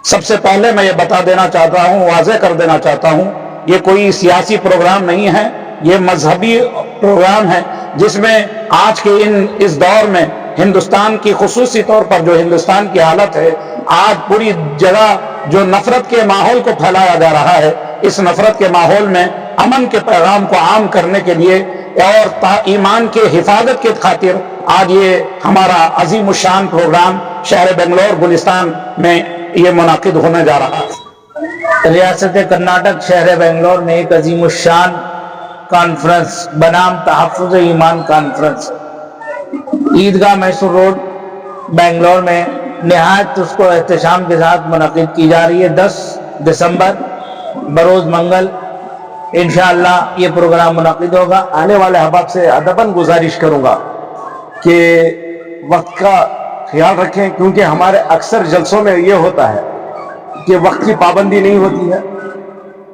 سب سے پہلے میں یہ بتا دینا چاہتا ہوں، واضح کر دینا چاہتا ہوں، یہ کوئی سیاسی پروگرام نہیں ہے، یہ مذہبی پروگرام ہے جس میں آج کے اس دور میں ہندوستان کی خصوصی طور پر جو ہندوستان کی حالت ہے، آج پوری جگہ جو نفرت کے ماحول کو پھیلایا جا رہا ہے، اس نفرت کے ماحول میں امن کے پیغام کو عام کرنے کے لیے اور ایمان کے حفاظت کے خاطر آج یہ ہمارا عظیم الشان پروگرام شہر بنگلور گلستان میں یہ منعقد ہونے جا رہا ہے۔ ریاست کرناٹک شہر بنگلور میں ایک عظیم الشان کانفرنس بنام تحفظ ایمان کانفرنس عیدگاہ میسور روڈ بنگلور میں نہایت اس کو احتشام کے ساتھ منعقد کی جا رہی ہے۔ 10 دسمبر بروز منگل انشاءاللہ یہ پروگرام منعقد ہوگا۔ آنے والے احباب سے ادباً گزارش کروں گا کہ وقت کا خیال رکھیں، کیونکہ ہمارے اکثر جلسوں میں یہ ہوتا ہے کہ وقت کی پابندی نہیں ہوتی ہے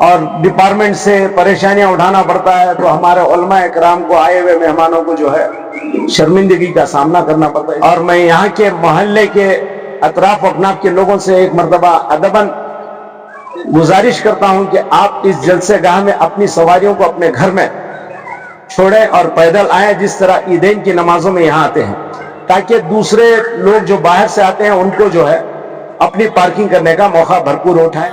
اور ڈپارٹمنٹ سے پریشانیاں اٹھانا پڑتا ہے، تو ہمارے علماء اکرام کو، آئے ہوئے مہمانوں کو جو ہے شرمندگی کا سامنا کرنا پڑتا ہے۔ اور میں یہاں کے محلے کے اطراف و اکناف کے لوگوں سے ایک مرتبہ ادباً گزارش کرتا ہوں کہ آپ اس جلسے گاہ میں اپنی سواریوں کو اپنے گھر میں چھوڑیں اور پیدل آئیں، جس طرح عیدین کی نمازوں میں یہاں آتے ہیں، تاکہ دوسرے لوگ جو باہر سے آتے ہیں ان کو جو ہے اپنی پارکنگ کرنے کا موقع بھرپور اٹھائیں۔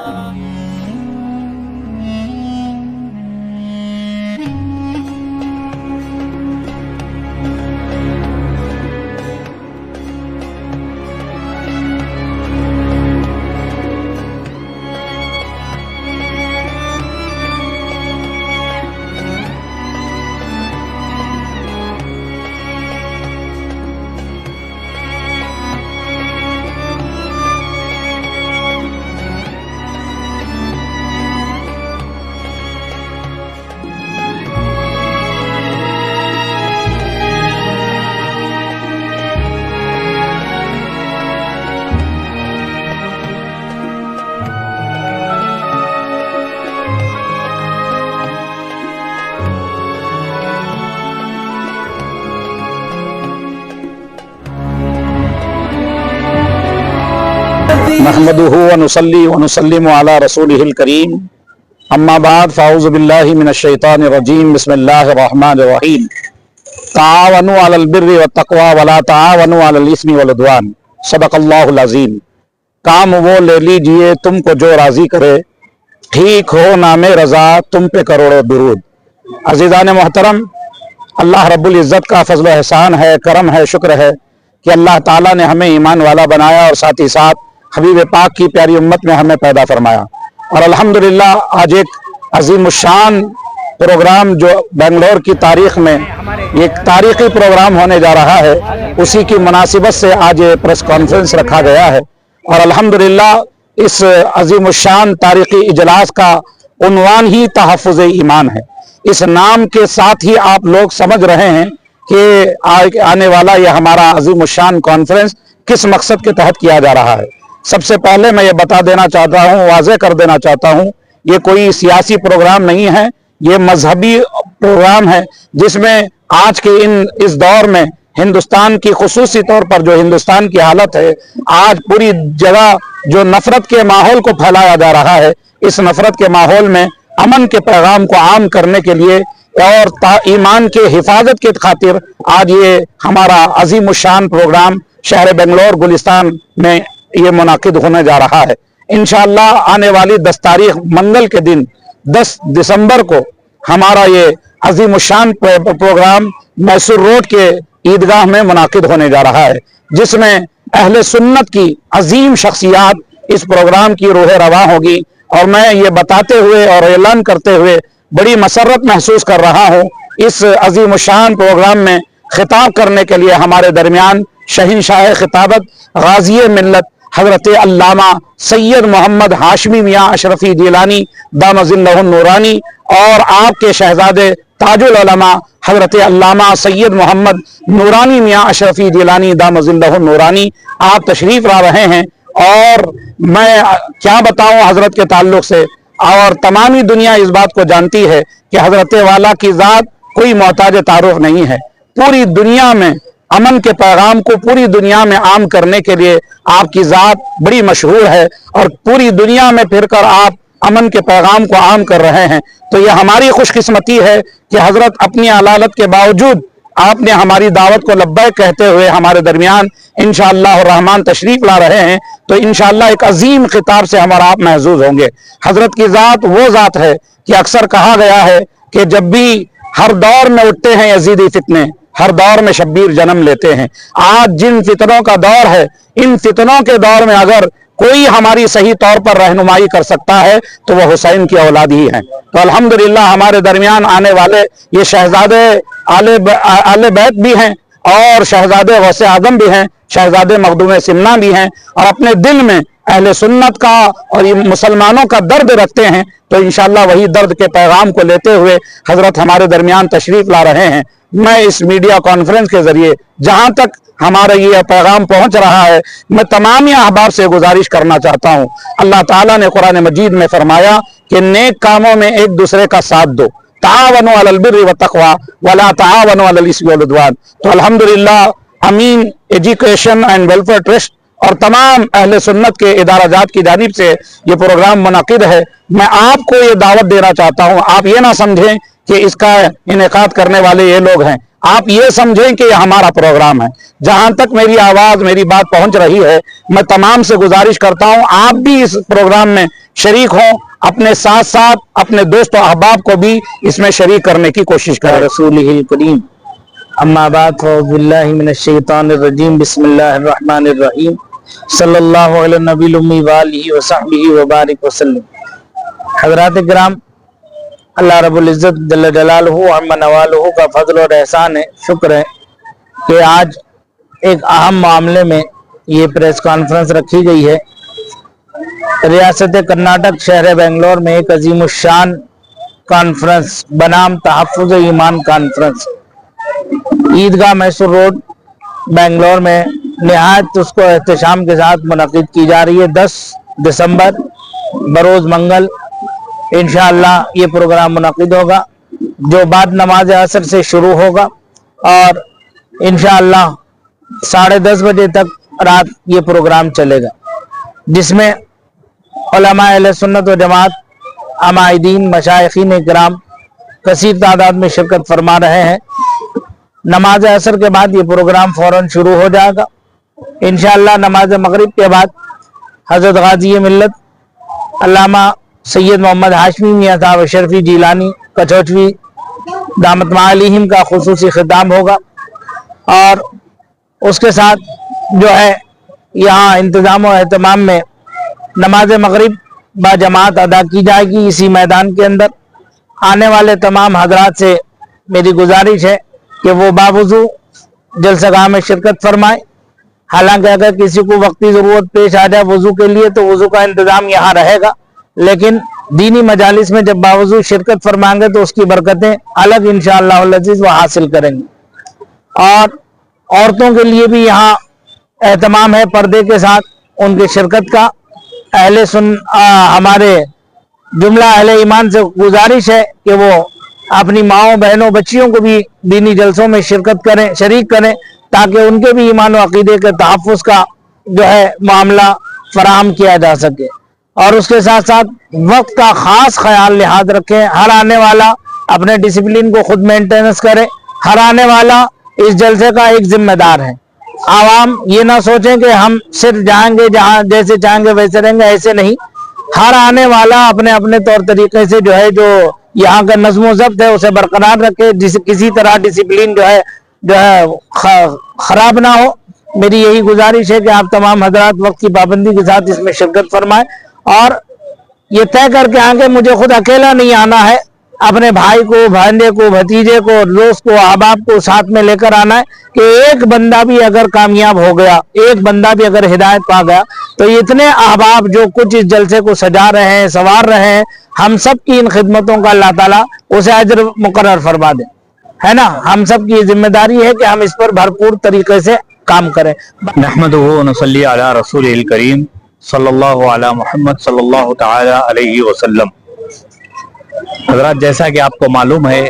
نحمده ونصلي ونسلم على رسوله الكريم اما بعد فاعوذ بالله من الشیطان الرجیم بسم اللہ الرحمن الرحیم تعاونوا علی البر والتقوى ولا تعاونوا علی الاثم والعدوان صدق اللہ العظیم۔ کام وہ لے لیجئے تم کو جو راضی کرے، ٹھیک ہو نام رضا تم پہ کروڑوں درود۔ عزیزان محترم، اللہ رب العزت کا فضل و احسان ہے، کرم ہے، شکر ہے کہ اللہ تعالیٰ نے ہمیں ایمان والا بنایا اور ساتھ ہی ساتھ حبیب پاک کی پیاری امت میں ہمیں پیدا فرمایا، اور الحمدللہ آج ایک عظیم الشان پروگرام جو بنگلور کی تاریخ میں ایک تاریخی پروگرام ہونے جا رہا ہے، اسی کی مناسبت سے آج یہ پریس کانفرنس رکھا گیا ہے، اور الحمدللہ اس عظیم الشان تاریخی اجلاس کا عنوان ہی تحفظ ایمان ہے۔ اس نام کے ساتھ ہی آپ لوگ سمجھ رہے ہیں کہ آنے والا یہ ہمارا عظیم الشان کانفرنس کس مقصد کے تحت کیا جا رہا ہے۔ سب سے پہلے میں یہ بتا دینا چاہتا ہوں، واضح کر دینا چاہتا ہوں، یہ کوئی سیاسی پروگرام نہیں ہے، یہ مذہبی پروگرام ہے جس میں آج کے اس دور میں ہندوستان کی خصوصی طور پر جو ہندوستان کی حالت ہے، آج پوری جگہ جو نفرت کے ماحول کو پھیلایا جا رہا ہے، اس نفرت کے ماحول میں امن کے پیغام کو عام کرنے کے لیے اور ایمان کے حفاظت کے خاطر آج یہ ہمارا عظیم الشان پروگرام شہر بنگلور گلستان میں یہ منعقد ہونے جا رہا ہے۔ انشاءاللہ آنے والی 10 تاریخ منگل کے دن 10 دسمبر کو ہمارا یہ عظیم الشان پروگرام میسور روڈ کے عیدگاہ میں منعقد ہونے جا رہا ہے، جس میں اہل سنت کی عظیم شخصیات اس پروگرام کی روح رواں ہوگی، اور میں یہ بتاتے ہوئے اور اعلان کرتے ہوئے بڑی مسرت محسوس کر رہا ہوں، اس عظیم الشان پروگرام میں خطاب کرنے کے لیے ہمارے درمیان شہنشاہ خطابت غازی ملت حضرت علامہ سید محمد ہاشمی میاں اشرفی جیلانی دامہ ظلہ النورانی اور آپ کے شہزادے تاج العلماء حضرت علامہ سید محمد نورانی میاں اشرفی جیلانی دامہ ظلہ النورانی آپ تشریف لا رہے ہیں، اور میں کیا بتاؤں حضرت کے تعلق سے، اور تمامی دنیا اس بات کو جانتی ہے کہ حضرت والا کی ذات کوئی محتاج تعارف نہیں ہے۔ پوری دنیا میں अमन के पैगाम को पूरी दुनिया में आम करने के लिए आपकी ज़ात बड़ी मशहूर है और पूरी दुनिया में फिरकर आप अमन के पैगाम को आम कर रहे हैं। तो यह हमारी खुशकिस्मती है कि हजरत अपनी अलालत के बावजूद आपने हमारी दावत को लब्बैक कहते हुए हमारे दरमियान इंशाअल्लाह रहमान तशरीफ ला रहे हैं। तो इंशाअल्लाह एक अजीम खिताब से हमारा आप महजूज होंगे। हजरत की ज़ात वो ज़ात है कि अक्सर कहा गया है कि जब भी हर दौर में उठते हैं यजीदी फितने, हर दौर में शब्बीर जन्म लेते हैं। आज जिन फितनों का दौर है, इन फितनों के दौर में अगर कोई हमारी सही तौर पर रहनुमाई कर सकता है तो वह हुसैन की औलाद ही है। तो अल्हम्दुलिल्लाह हमारे दरमियान आने वाले ये शहजादे आले बैत भी हैं और शहजादे गौसे आजम भी हैं, शहजादे मखदूम सिमना भी हैं और अपने दिल में अहले सुन्नत का और ये मुसलमानों का दर्द रखते हैं। तो इंशाअल्लाह वही दर्द के पैगाम को लेते हुए हजरत हमारे दरमियान तशरीफ ला रहे हैं। मैं इस मीडिया कॉन्फ्रेंस के जरिए जहां तक हमारा ये पैगाम पहुंच रहा है, मैं तमाम अहबाब से गुजारिश करना चाहता हूं। अल्लाह ताला ने कुरान मजीद में फरमाया कि नेक कामों में एक दूसरे का साथ दो, तावनु अलल बिर्रि व तक़वा वला तावनु अलल इस्मि वल उद्वान। तो अल्हम्दुलिल्लाह अमीन एजुकेशन एंड वेलफेयर ट्रस्ट और तमाम अहले सुन्नत के इदाराजात की जानिब से ये प्रोग्राम मुनक़िद है। मैं आपको ये दावत देना चाहता हूँ, आप ये ना समझें कि इसका इनेकाद करने वाले ये लोग हैं, आप ये समझें कि ये हमारा प्रोग्राम है। जहां तक मेरी आवाज मेरी बात पहुंच रही है, मैं तमाम से गुजारिश करता हूं आप भी इस प्रोग्राम में शरीक हों, अपने साथ साथ अपने दोस्त और अहबाब को भी इसमें शरीक करने की कोशिश करें। रसूलिहिल करीम अम्मा बाद फ़अऊज़ु मिनश शैतानिर रजीम बिस्मिल्लाहिर रहमानिर रहीम सल्लल्लाहु अलैहि नबील उम्मी व आलिहि व सहबिहि व बारिक वसल्लम। हज़रात किराम, अल्लाह रब्बुल इज़्ज़त जल्ल जलालुहु व अम्मा नवालुहु का फज़ल और एहसान है, शुक्र है कि आज एक अहम मामले में ये प्रेस कॉन्फ्रेंस रखी गई है। रियासत कर्नाटक शहर बेंगलोर में एक अजीमुशान कॉन्फ्रेंस बनाम तहफ़्फ़ुज़ ईमान कॉन्फ्रेंस ईदगाह मैसूर रोड बेंगलोर में निहायत उसको एहतशाम के साथ मुनक़िद की जा रही है। 10 दिसंबर बरोज़ मंगल इंशाअल्लाह ये प्रोग्राम मुनक़िद होगा, जो बाद नमाज असर से शुरू होगा और इंशाअल्लाह 10:30 बजे तक रात ये प्रोग्राम चलेगा, जिसमें उलमा अहले सुन्नत व जमात, अमाइदीन, मशाइखीन इकराम कसीर तादाद में शिरकत फरमा रहे हैं। नमाज असर के बाद ये प्रोग्राम फौरन शुरू हो जाएगा। इंशाअल्लाह नमाज मगरिब के बाद हज़रत गाज़ी मिल्लत अल्लामा सैयद मोहम्मद हाशमी मियां साहब अशरफी जिलानी कचौचवी दामत मालिहिम का खुसूसी खिताब होगा और उसके साथ जो है यहाँ इंतज़ाम और एहतमाम में नमाज मगरिब बाजमात अदा की जाएगी इसी मैदान के अंदर। आने वाले तमाम हजरात से मेरी गुजारिश है कि वो बावजू जलसगाह में शिरकत फरमाए। हालांकि अगर किसी को वक्ती ज़रूरत पेश आ जाए वज़ू के लिए तो वज़ू का इंतज़ाम यहाँ रहेगा, लेकिन दीनी मजालिस में जब बावजूद शिरकत फरमाएंगे तो उसकी बरकतें अलग इंशाअल्लाह अज़ीज़ वो हासिल करेंगे। और औरतों के लिए भी यहाँ एहतमाम है पर्दे के साथ उनकी शिरकत का। हमारे जुमला अहले ईमान से गुजारिश है कि वो अपनी माओ बहनों बच्चियों को भी दीनी जलसों में शिरकत करें, शरीक करें, ताकि उनके भी ईमान व अकीदे के तहफ़्फ़ुज़ का जो है मामला फराहम किया जा सके। और उसके साथ साथ वक्त का खास ख्याल लिहाज रखें। हर आने वाला अपने डिसिप्लिन को खुद मेंटेनेंस करे। हर आने वाला इस जलसे का एक जिम्मेदार है। आवाम ये ना सोचें कि हम सिर्फ जाएंगे जहाँ जैसे चाहेंगे वैसे रहेंगे, ऐसे नहीं। हर आने वाला अपने अपने तौर तरीके से जो है जो यहाँ का नज़्म ज़ब्त है उसे बरकरार रखे, जिस किसी तरह डिसिप्लिन जो है खराब ना हो। मेरी यही गुजारिश है कि आप तमाम हजरात वक्त की पाबंदी के साथ इसमें शिरकत फरमाएं और ये तय करके आगे मुझे खुद अकेला नहीं आना है, अपने भाई को, भांजे को, भतीजे को, दोस्त को, अहबाब को साथ में लेकर आना है कि एक बंदा भी अगर कामयाब हो गया, एक बंदा भी अगर हिदायत पा गया तो इतने अहबाब जो कुछ इस जलसे को सजा रहे हैं, संवार रहे हैं, हम सब की इन खिदमतों का अल्लाह ताला उसे अजर मुकर्रर फरमा दे, है ना। हम सब की जिम्मेदारी है कि हम इस पर भरपूर तरीके से काम करें। नहमदुहु व नसल्ली अला रसूलिल करीम सल्लल्लाहु अला मुहम्मद सल्लल्लाहु तआला अलैहि वसल्लम। हज़रात, जैसा कि आपको मालूम है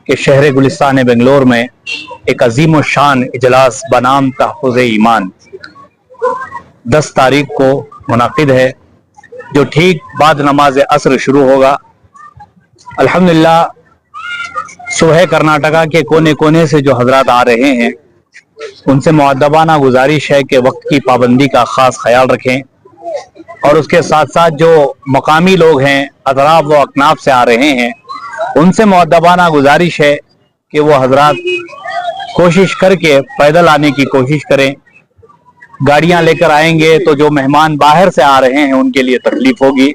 कि शहर गुलिस्तान बेंगलोर में एक अजीम शान इजलास बनाम तहफ़्फ़ुज़ ईमान 10 तारीख को मुनाकिद है, जो ठीक बाद नमाज असर शुरू होगा। अल्हम्दुलिल्लाह सुबह कर्नाटका के कोने कोने से जो हजरात आ रहे हैं उनसे मुअद्दबाना गुजारिश है कि वक्त की पाबंदी का ख़ास ख्याल रखें, और उसके साथ साथ जो मकामी लोग हैं, अतराफ व अकनाफ से आ रहे हैं, उनसे मुअद्दबाना गुजारिश है कि वो हजरात कोशिश करके पैदल आने की कोशिश करें। गाड़ियां लेकर आएंगे तो जो मेहमान बाहर से आ रहे हैं उनके लिए तकलीफ होगी,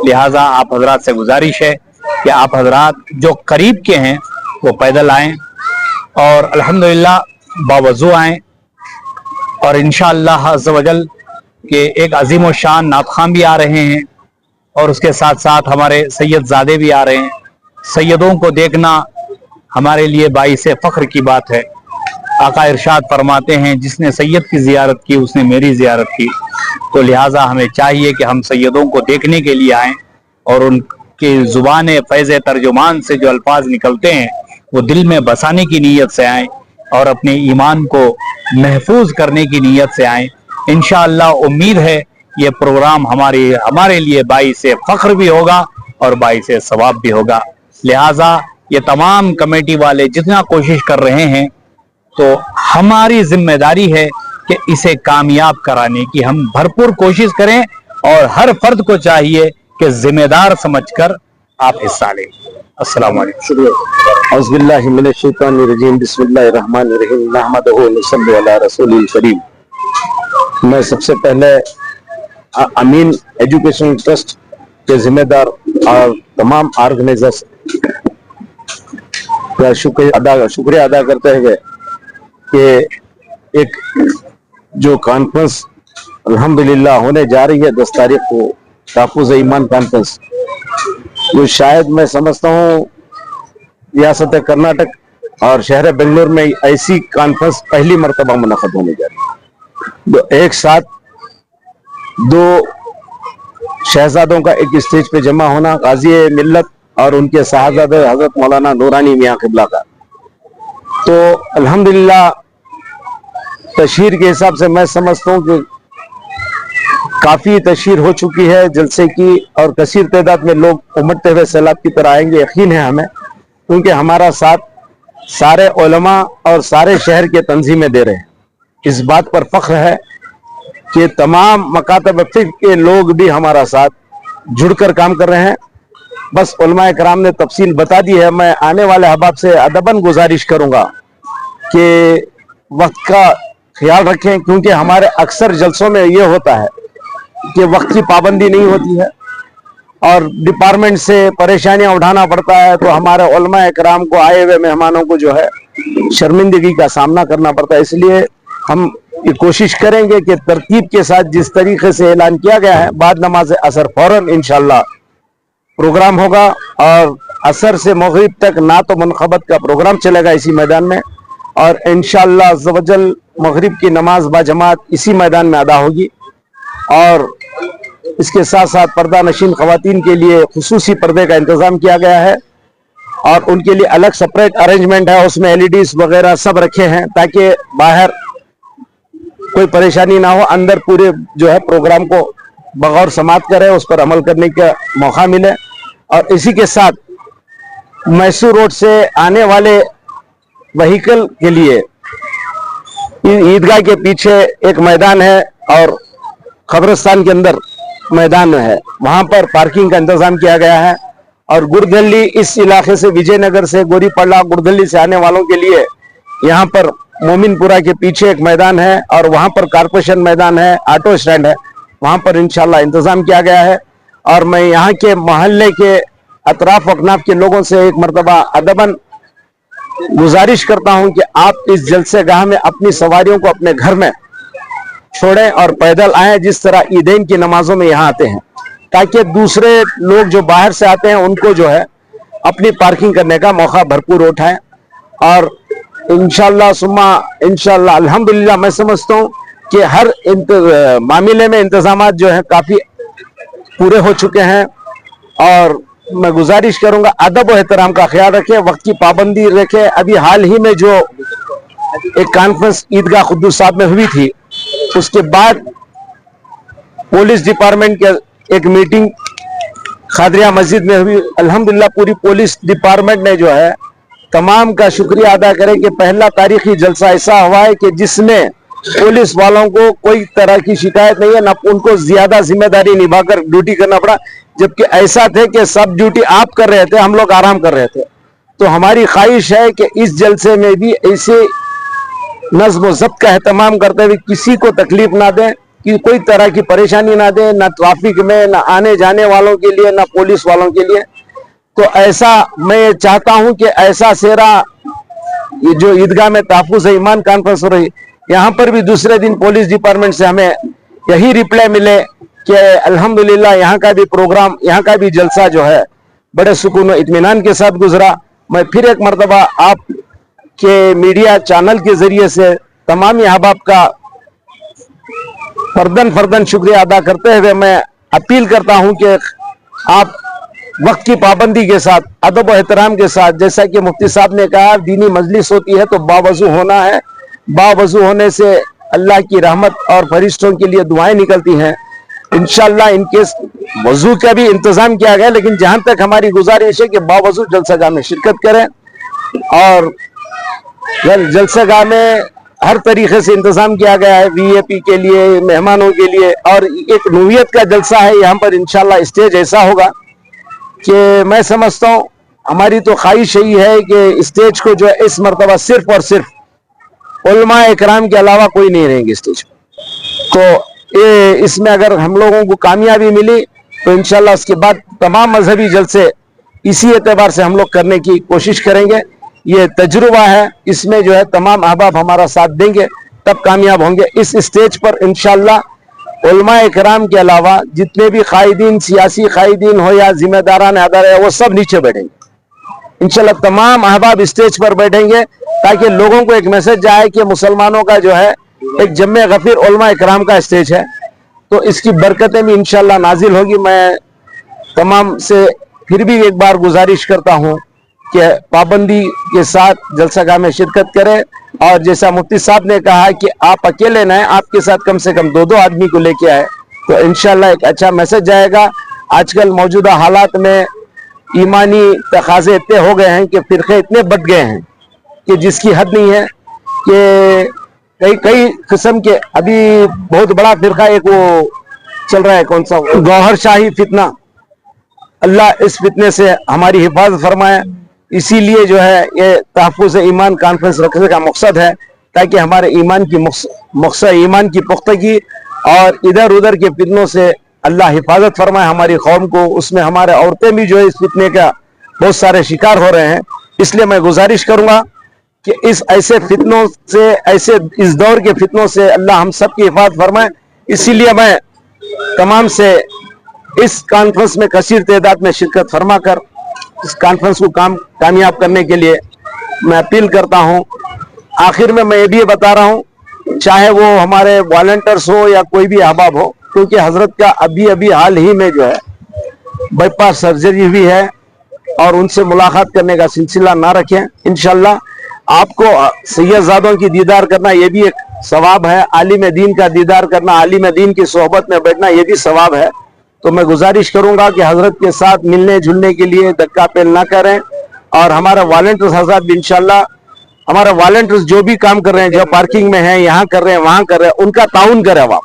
लिहाजा आप हजरात से गुजारिश है कि आप हजरात जो करीब के हैं वो पैदल आएं और अल्हम्दुलिल्लाह बावजू आएं, और इंशाअल्लाह अज़्ज़ व जल के एक अजीम व शान नातखान भी आ रहे हैं, और उसके साथ साथ हमारे सैयदजादे भी आ रहे हैं। सैयदों को देखना हमारे लिए बाइसे फ़ख्र की बात है। आका इरशाद फरमाते हैं, जिसने सैयद की ज़ियारत की उसने मेरी ज़ियारत की। तो लिहाजा हमें चाहिए कि हम सैयदों को देखने के लिए आएँ और उनकी ज़ुबान फ़ैज़ तर्जुमान से जो अल्फाज निकलते हैं वो दिल में बसाने की नीयत से आएँ और अपने ईमान को महफूज करने की नीयत से आएँ। इंशाअल्लाह उम्मीद है ये प्रोग्राम हमारे लिए बाइसे फ़ख्र भी होगा और बाइसे सवाब भी होगा। लिहाजा ये तमाम कमेटी वाले जितना कोशिश कर रहे हैं, तो हमारी जिम्मेदारी है कि इसे कामयाब कराने की हम भरपूर कोशिश करें, और हर फर्द को चाहिए कि जिम्मेदार समझकर आप हिस्सा लें। अस्सलाम वालेकुम। शुक्रिया। औज़ुबिल्लाहि मिनश्शैतानिर्रजीम, बिस्मिल्लाहिर्रहमानिर्रहीम, नहमदुहु व नसल्लु अला रसूलिल करीम। मैं सबसे पहले अमीन एजुकेशन ट्रस्ट के जिम्मेदार और तमाम ऑर्गेनाइजर्स का शुक्रिया अदा करते हुए कि एक जो कॉन्फ्रेंस अल्हम्दुलिल्लाह होने जा रही है 10 तारीख को, तहफ़्फ़ुज़ ईमान कॉन्फ्रेंस, जो शायद मैं समझता हूँ रियासत कर्नाटक और शहर बेंगलोर में ऐसी कॉन्फ्रेंस पहली मरतबा मुनक़द होने जा रही है। तो एक साथ 2 शहजादों का एक स्टेज पे जमा होना, गाजी मिल्लत और उनके साहबजादे हजरत मौलाना नूरानी मियाँ क़िबला का। तो अल्हम्दुलिल्लाह तशहीर के हिसाब से मैं समझता हूँ कि काफी तशहीर हो चुकी है जलसे की, और कसीर तादाद में लोग उमड़ते हुए सैलाब की तरह आएंगे, यकीन है हमें, क्योंकि हमारा साथ सारे उलमा और सारे शहर के तंजीमें दे रहे हैं। इस बात पर फख्र है कि तमाम मकातब फिक्र के लोग भी हमारा साथ जुड़कर काम कर रहे हैं। बस उलमाए कराम ने तफसील बता दी है। मैं आने वाले अहबाब से अदबन गुजारिश करूंगा कि वक्त का ख्याल रखें, क्योंकि हमारे अक्सर जलसों में ये होता है कि वक्त की पाबंदी नहीं होती है और डिपार्टमेंट से परेशानियां उठाना पड़ता है, तो हमारे उलमाए कराम को, आए हुए मेहमानों को जो है शर्मिंदगी का सामना करना पड़ता है। इसलिए हम ये कोशिश करेंगे कि तरतीब के साथ जिस तरीके से ऐलान किया गया है, बाद नमाज असर फौरन इंशाअल्लाह प्रोग्राम होगा, और असर से मगरिब तक ना तो मुनखबत का प्रोग्राम चलेगा इसी मैदान में, और इंशाअल्लाह अज़्ज़ व जल मगरिब की नमाज बाजमात इसी मैदान में अदा होगी। और इसके साथ साथ पर्दा नशीन खवातीन के लिए खुसूसी पर्दे का इंतजाम किया गया है, और उनके लिए अलग सेपरेट अरेंजमेंट है, उसमें एलईडीज वगैरह सब रखे हैं ताकि बाहर कोई परेशानी ना हो, अंदर पूरे जो है प्रोग्राम को बगौर समात करें, उस पर अमल करने का मौका मिले। और इसी के साथ मैसूर रोड से आने वाले व्हीकल के लिए ईदगाह के पीछे एक मैदान है और कब्रिस्तान के अंदर मैदान है, वहां पर पार्किंग का इंतजाम किया गया है। और गुरदल्ली, इस इलाके से विजयनगर से गोरीपड़ा गुरदल्ली से आने वालों के लिए यहाँ पर मोमिनपुरा के पीछे एक मैदान है, और वहां पर कारपोरेशन मैदान है, ऑटो स्टैंड है, वहां पर इंशाल्लाह इंतजाम किया गया है। और मैं यहाँ के मोहल्ले के अतराफ अकनाफ के लोगों से एक मरतबा अदबन गुजारिश करता हूं कि आप इस जलसे गाह में अपनी सवारियों को अपने घर में छोड़ें और पैदल आएं, जिस तरह ईदैन की नमाजों में यहाँ आते हैं, ताकि दूसरे लोग जो बाहर से आते हैं उनको जो है अपनी पार्किंग करने का मौका भरपूर उठाएं। और इंशाअल्लाह सुम्मा इंशाअल्लाह अल्हम्दुलिल्लाह मैं समझता हूँ कि हर मामले में इंतजामात जो है काफी पूरे हो चुके हैं। और मैं गुजारिश करूंगा अदब और एहतराम का ख्याल रखें, वक्त की पाबंदी रखें। अभी हाल ही में जो एक कॉन्फ्रेंस ईदगाह खुद्दूस साहब में हुई थी, उसके बाद पुलिस डिपार्टमेंट की एक मीटिंग खादरिया मस्जिद में हुई। अल्हम्दुलिल्लाह पूरी पुलिस डिपार्टमेंट ने जो है तमाम का शुक्रिया अदा करें कि पहला तारीखी जलसा ऐसा हुआ है कि जिसमें पुलिस वालों को कोई तरह की शिकायत नहीं है, ना उनको ज्यादा जिम्मेदारी निभाकर ड्यूटी करना पड़ा, जबकि ऐसा थे कि सब ड्यूटी आप कर रहे थे, हम लोग आराम कर रहे थे। तो हमारी ख्वाहिश है कि इस जलसे में भी ऐसे नज्म व ज़ब्त का एहतमाम करते हुए किसी को तकलीफ ना दें, कि कोई तरह की परेशानी ना दें, ना ट्रैफिक में, ना आने जाने वालों के लिए, ना पुलिस वालों के लिए। तो ऐसा मैं चाहता हूं कि ऐसा सेरा ये जो ईदगाह में तहफ़्फ़ुज़ ईमान कॉन्फ्रेंस हो रही, यहाँ पर भी दूसरे दिन पुलिस डिपार्टमेंट से हमें यही रिप्लाई मिले कि अल्हम्दुलिल्लाह यहाँ का भी प्रोग्राम, यहाँ का भी जलसा जो है बड़े सुकून व इत्मीनान के साथ गुजरा। मैं फिर एक मरतबा आप के मीडिया चैनल के जरिए से तमाम अहबाब का फर्दन फर्दन शुक्रिया अदा करते हुए मैं अपील करता हूं कि आप वक्त की पाबंदी के साथ, अदब व एहतराम के साथ, जैसा कि मुफ्ती साहब ने कहा दीनी मजलिस होती है तो बावजू होना है, बावजू होने से अल्लाह की रहमत और फरिश्तों के लिए दुआएं निकलती हैं। इंशाअल्लाह इनके वजू का भी इंतजाम किया गया, लेकिन जहां तक हमारी गुजारिश है कि बावजू जलसागाह में शिरकत करें, और जलसागाह में हर तरीके से इंतजाम किया गया है वीआईपी के लिए, मेहमानों के लिए, और एक नूयत का जलसा है। यहाँ पर इंशाअल्लाह स्टेज ऐसा होगा कि मैं समझता हूँ हमारी तो ख्वाहिश यही है कि स्टेज को जो है इस मरतबा सिर्फ और सिर्फ उलमा इकराम के अलावा कोई नहीं रहेंगे स्टेज पर। तो इसमें अगर हम लोगों को कामयाबी मिली तो इंशाअल्लाह उसके बाद तमाम मजहबी जलसे इसी एतबार से हम लोग करने की कोशिश करेंगे। ये तजुर्बा है, इसमें जो है तमाम अहबाब हमारा साथ देंगे तब कामयाब होंगे। इस स्टेज पर इंशाअल्लाह उलमा इकराम के अलावा जितने भी कायदीन, सियासी कायदीन हो या जिम्मेदारान अदारे, वो सब नीचे बैठेंगे। इंशाअल्लाह तमाम अहबाब स्टेज पर बैठेंगे ताकि लोगों को एक मैसेज जाए कि मुसलमानों का जो है एक जम्मे गफीर उलमा इकराम का स्टेज है, तो इसकी बरकतें भी इंशाअल्लाह नाजिल होगी। मैं तमाम से फिर भी एक बार गुजारिश करता हूँ कि पाबंदी के साथ जलसागाह में शिरकत करें, और जैसा मुफ्ती साहब ने कहा कि आप अकेले न, आपके साथ कम से कम 2-2 आदमी को लेके आए तो इंशाअल्लाह एक अच्छा मैसेज जाएगा। आजकल मौजूदा हालात में ईमानी तकाजे इतने हो गए हैं कि फिरके इतने बढ़ गए हैं कि जिसकी हद नहीं है, कि कई किस्म के, अभी बहुत बड़ा फिरका एक वो चल रहा है, कौन सा, गौहर शाही फितना। अल्लाह इस फितने से हमारी हिफाजत फरमाए। इसीलिए जो है ये तहफ़्फ़ुज़ ईमान कॉन्फ्रेंस रखने का मकसद है, ताकि हमारे ईमान की मकसद ईमान की पुख्तगी और इधर उधर के फितनों से अल्लाह हिफाजत फरमाए हमारी कौम को। उसमें हमारे औरतें भी जो है इस फितने का बहुत सारे शिकार हो रहे हैं। इसलिए मैं गुजारिश करूंगा कि इस ऐसे फितनों से, ऐसे इस दौर के फितनों से अल्लाह हम सब की हिफाजत फरमाए। इसीलिए मैं तमाम से इस कॉन्फ्रेंस में कसीर तादाद में शिरकत फरमा कर इस कॉन्फ्रेंस को कामयाब करने के लिए मैं अपील करता हूं। आखिर में मैं ये भी बता रहा हूं, चाहे वो हमारे वॉलंटियर्स हो या कोई भी अहबाब हो, क्योंकि हजरत का अभी हाल ही में जो है बाईपास सर्जरी हुई है और उनसे मुलाकात करने का सिलसिला ना रखें। इंशाअल्लाह आपको सैयदजादों की दीदार करना ये भी एक सवाब है, आलिम दीन का दीदार करना, आलिम दीन की सोहबत में बैठना ये भी सवाब है। तो मैं गुजारिश करूंगा कि हजरत के साथ मिलने जुलने के लिए धक्का पेल ना करें, और हमारा वॉलंटियर्स हजरत भी इंशाअल्लाह, हमारा वॉलंटियर्स जो भी काम कर रहे हैं, जो पार्किंग में है, यहाँ कर रहे हैं, वहां कर रहे हैं, उनका ताउन करें आप,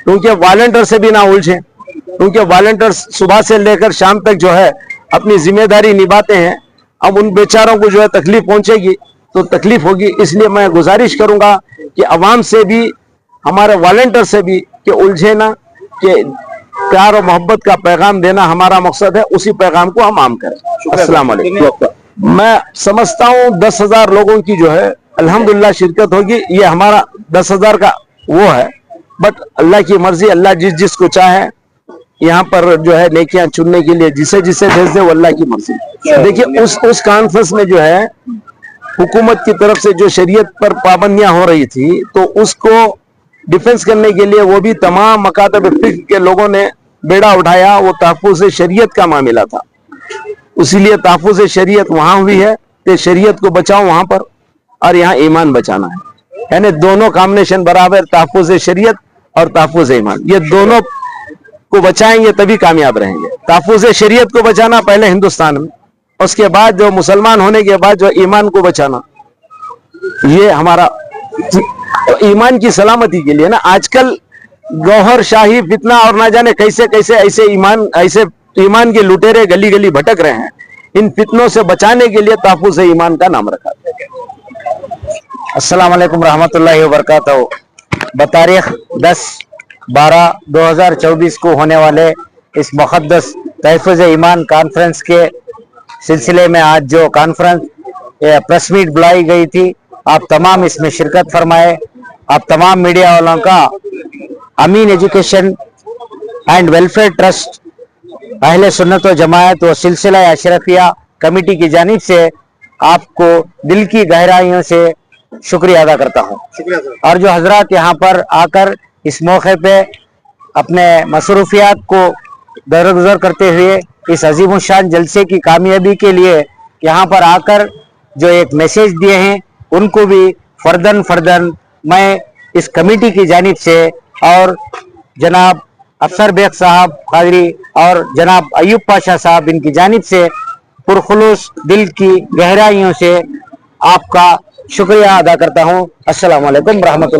क्योंकि वॉलंटियर से भी ना उलझे, क्योंकि वॉलंटियर्स सुबह से लेकर शाम तक जो है अपनी जिम्मेदारी निभाते हैं। अब उन बेचारों को जो है तकलीफ पहुंचेगी तो तकलीफ होगी। इसलिए मैं गुजारिश करूंगा कि अवाम से भी, हमारे वॉलंटियर से भी, कि उलझे ना, कि प्यार और मोहब्बत का पैगाम देना हमारा मकसद है, उसी पैगाम को हम आम करें। अस्सलाम वालेकुम। मैं समझता हूँ 10,000 लोगों की जो है अल्हम्दुलिल्लाह शिरकत होगी। ये हमारा 10,000 का वो है, बट अल्लाह की मर्जी, अल्लाह जिसको चाहे यहाँ पर जो है नेकियां चुनने के लिए जिसे जिसे भेज दे वो अल्लाह की मर्जी। देखिए उस कॉन्फ्रेंस में जो है हुकूमत की तरफ से जो शरीयत पर पाबंदियां हो रही थी, तो उसको डिफेंस करने के लिए वो भी तमाम मकातब फिक्र के लोगों ने बेड़ा उठाया। वो तहफ़्फ़ुज़ शरीयत का मामला था, इसीलिए तहफ़्फ़ुज़ शरीयत वहां हुई है कि शरीयत को बचाओ वहां पर, और यहाँ ईमान बचाना है। यानी दोनों कॉम्बिनेशन बराबर, तहफ़्फ़ुज़ शरीयत और तहफ़्फ़ुज़ ईमान, ये दोनों को बचाएंगे तभी कामयाब रहेंगे। तहफ़्फ़ुज़ शरीयत को बचाना पहले हिंदुस्तान में, उसके बाद जो मुसलमान होने के बाद जो ईमान को बचाना, ये हमारा ईमान की सलामती के लिए ना। आजकल गौहर शाही फितना और ना जाने कैसे कैसे ऐसे ईमान के लुटेरे गली गली भटक रहे हैं। इन फितनों से बचाने के लिए तहफ़्फ़ुज़ ईमान का नाम रखा। अस्सलाम वालेकुम रहमतुल्लाहि व बरकातहू। बतारीख 10/12/2024 को होने वाले इस मुक़द्दस तहफ़्फ़ुज़ ईमान कॉन्फ्रेंस के सिलसिले में आज जो कॉन्फ्रेंस प्रेस मीट बुलाई गई थी, आप तमाम इसमें शिरकत फरमाए। आप तमाम मीडिया वालों का अमीन एजुकेशन एंड वेलफेयर ट्रस्ट, अहले सुन्नत व जमायत व सिलसिला अशरफिया कमेटी की जानिब से आपको दिल की गहराइयों से शुक्रिया अदा करता हूँ। और जो हजरात यहाँ पर आकर इस मौके पे अपने मसरूफियात को दरगुजर करते हुए इस अजीमुशान जलसे की कामयाबी के लिए यहाँ पर आकर जो एक मैसेज दिए हैं, उनको भी फर्दन मैं इस कमेटी की जानिब से और जनाब अफसर बेग साहब कादरी और जनाब अयूब पाशा साहब, इनकी जानिब से पुरखुलूस दिल की गहराइयों से आपका शुक्रिया अदा करता हूँ। अस्सलाम वालेकुम रहमतुल्लाह।